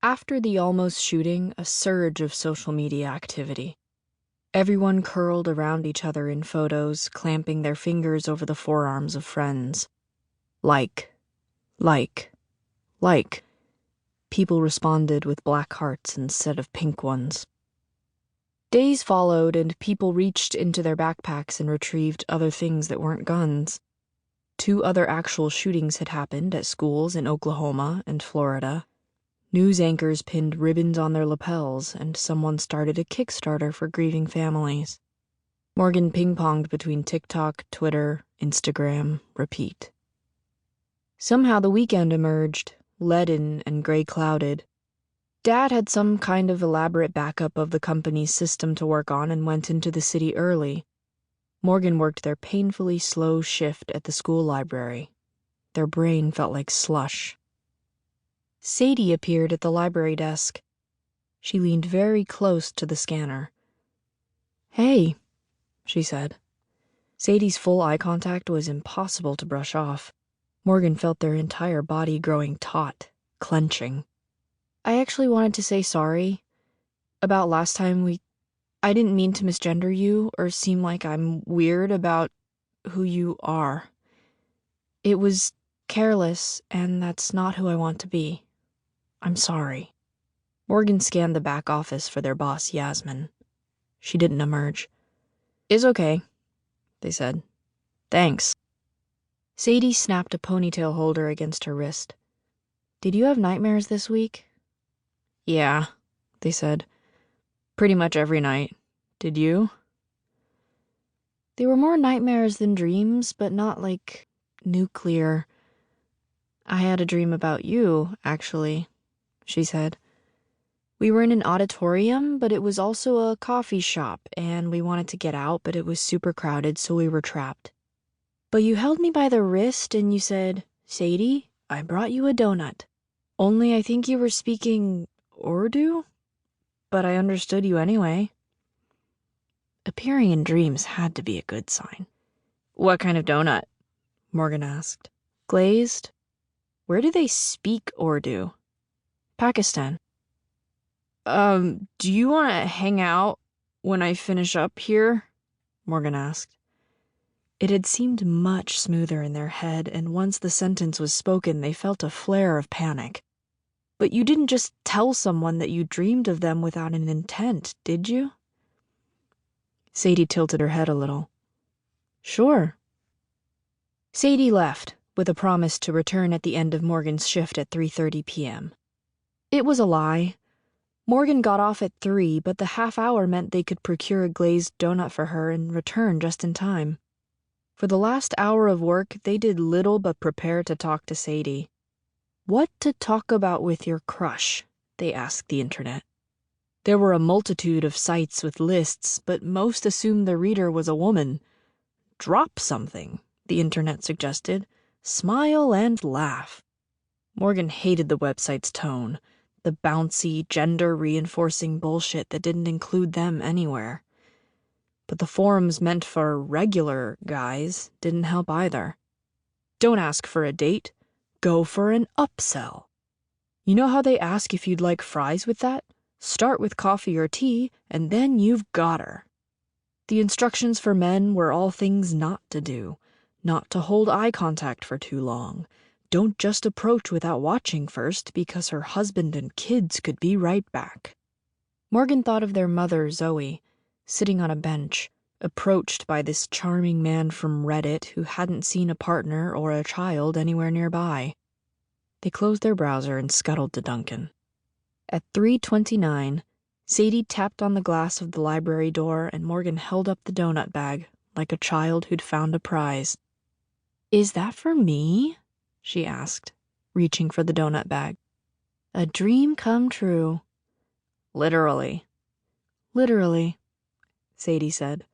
After the almost shooting, a surge of social media activity. Everyone curled around each other in photos, clamping their fingers over the forearms of friends. Like. People responded with black hearts instead of pink ones. Days followed, and people reached into their backpacks and retrieved other things that weren't guns. 2 other actual shootings had happened at schools in Oklahoma and Florida. News anchors pinned ribbons on their lapels, and someone started a Kickstarter for grieving families. Morgan ping-ponged between TikTok, Twitter, Instagram, repeat. Somehow the weekend emerged, leaden and gray-clouded. Dad had some kind of elaborate backup of the company's system to work on and went into the city early. Morgan worked their painfully slow shift at the school library. Their brain felt like slush. Sadie appeared at the library desk. She leaned very close to the scanner. "Hey," she said. Sadie's full eye contact was impossible to brush off. Morgan felt their entire body growing taut, clenching. "I actually wanted to say sorry about last time I didn't mean to misgender you or seem like I'm weird about who you are. It was careless, and that's not who I want to be. I'm sorry." Morgan scanned the back office for their boss, Yasmin. She didn't emerge. "It's okay," they said. "Thanks." Sadie snapped a ponytail holder against her wrist. "Did you have nightmares this week?" "Yeah," they said. "Pretty much every night. Did you?" "They were more nightmares than dreams, but not like nuclear. I had a dream about you, actually," she said. "We were in an auditorium, but it was also a coffee shop, and we wanted to get out, but it was super crowded, so we were trapped. But you held me by the wrist and you said, 'Sadie, I brought you a donut.' Only I think you were speaking Urdu, but I understood you anyway." Appearing in dreams had to be a good sign. "What kind of donut?" Morgan asked. "Glazed? Where do they speak Urdu?" "Pakistan." Do you want to hang out when I finish up here?" Morgan asked. It had seemed much smoother in their head, and once the sentence was spoken, they felt a flare of panic. "But you didn't just tell someone that you dreamed of them without an intent, did you?" Sadie tilted her head a little. "Sure." Sadie left, with a promise to return at the end of Morgan's shift at 3:30 p.m. It was a lie. Morgan got off at 3, but the half hour meant they could procure a glazed donut for her and return just in time. For the last hour of work, they did little but prepare to talk to Sadie. What to talk about with your crush, they asked the internet. There were a multitude of sites with lists, but most assumed the reader was a woman. Drop something, the internet suggested. Smile and laugh. Morgan hated the website's tone, the bouncy, gender-reinforcing bullshit that didn't include them anywhere. But the forums meant for regular guys didn't help either. Don't ask for a date. Go for an upsell. You know how they ask if you'd like fries with that? Start with coffee or tea, and then you've got her. The instructions for men were all things not to do. Not to hold eye contact for too long. Don't just approach without watching first, because her husband and kids could be right back. Morgan thought of their mother, Zoe, sitting on a bench, approached by this charming man from Reddit who hadn't seen a partner or a child anywhere nearby. They closed their browser and scuttled to Duncan. At 3:29, Sadie tapped on the glass of the library door and Morgan held up the donut bag like a child who'd found a prize. "Is that for me?" she asked, reaching for the donut bag. "A dream come true." "Literally." "Literally," Sadie said.